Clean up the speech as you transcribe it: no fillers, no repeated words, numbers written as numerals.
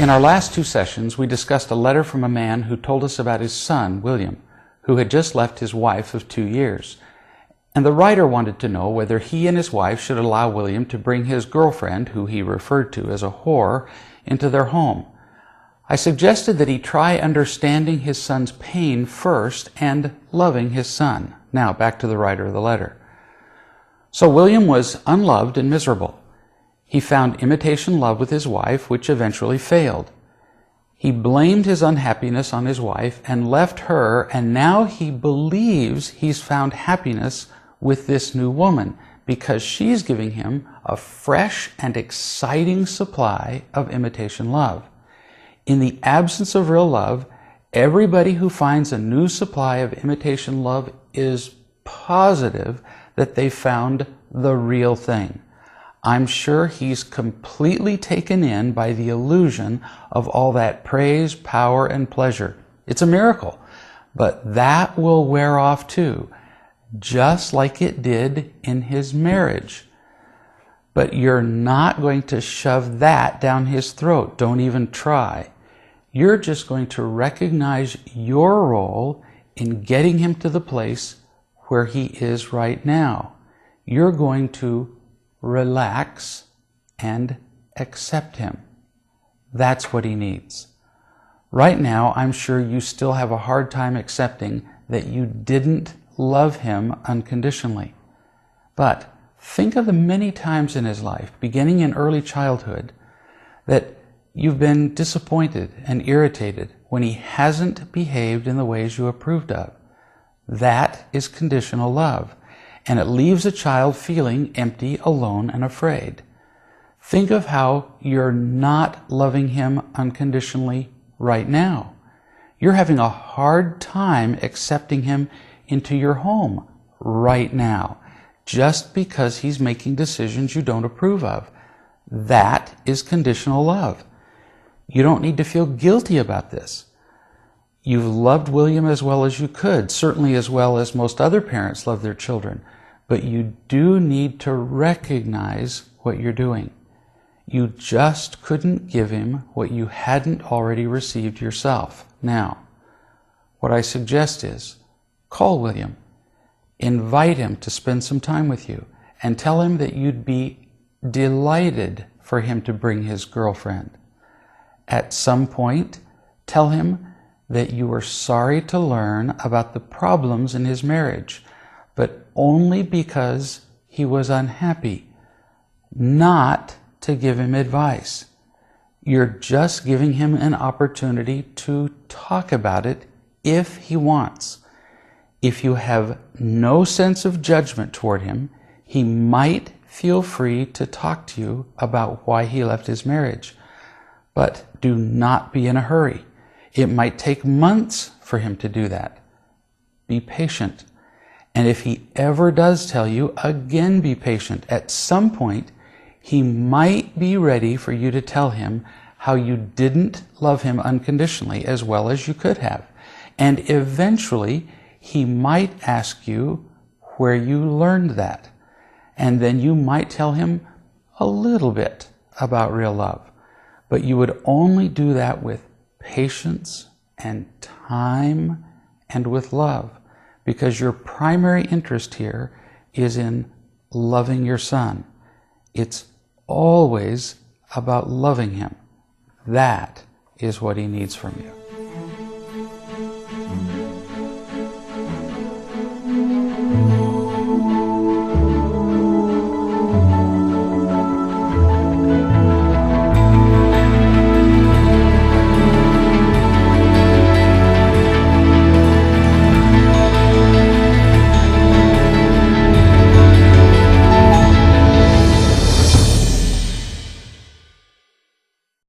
In our last two sessions, we discussed a letter from a man who told us about his son, William, who had just left his wife of 2 years. And the writer wanted to know whether he and his wife should allow William to bring his girlfriend, who he referred to as a whore, into their home. I suggested that he try understanding his son's pain first and loving his son. Now, back to the writer of the letter. So William was unloved and miserable. He found imitation love with his wife, which eventually failed. He blamed his unhappiness on his wife and left her, and now he believes he's found happiness with this new woman because she's giving him a fresh and exciting supply of imitation love. In the absence of real love, everybody who finds a new supply of imitation love is positive that they found the real thing. I'm sure he's completely taken in by the illusion of all that praise, power, and pleasure. It's a miracle, but that will wear off too, just like it did in his marriage. But you're not going to shove that down his throat. Don't even try. You're just going to recognize your role in getting him to the place where he is right now. You're going to relax and accept him. That's what he needs. Right now, I'm sure you still have a hard time accepting that you didn't love him unconditionally. But think of the many times in his life, beginning in early childhood, that you've been disappointed and irritated when he hasn't behaved in the ways you approved of. That is conditional love. And it leaves a child feeling empty, alone, and afraid. Think of how you're not loving him unconditionally right now. You're having a hard time accepting him into your home right now, just because he's making decisions you don't approve of. That is conditional love. You don't need to feel guilty about this. You've loved William as well as you could, certainly as well as most other parents love their children. But you do need to recognize what you're doing. You just couldn't give him what you hadn't already received yourself. Now, what I suggest is call William, invite him to spend some time with you, and tell him that you'd be delighted for him to bring his girlfriend. At some point, tell him that you were sorry to learn about the problems in his marriage, but only because he was unhappy, not to give him advice. You're just giving him an opportunity to talk about it if he wants. If you have no sense of judgment toward him, he might feel free to talk to you about why he left his marriage. But do not be in a hurry. It might take months for him to do that. Be patient. And if he ever does tell you, again be patient. At some point, he might be ready for you to tell him how you didn't love him unconditionally as well as you could have. And eventually, he might ask you where you learned that. And then you might tell him a little bit about real love. But you would only do that with patience and time and with love. Because your primary interest here is in loving your son. It's always about loving him. That is what he needs from you.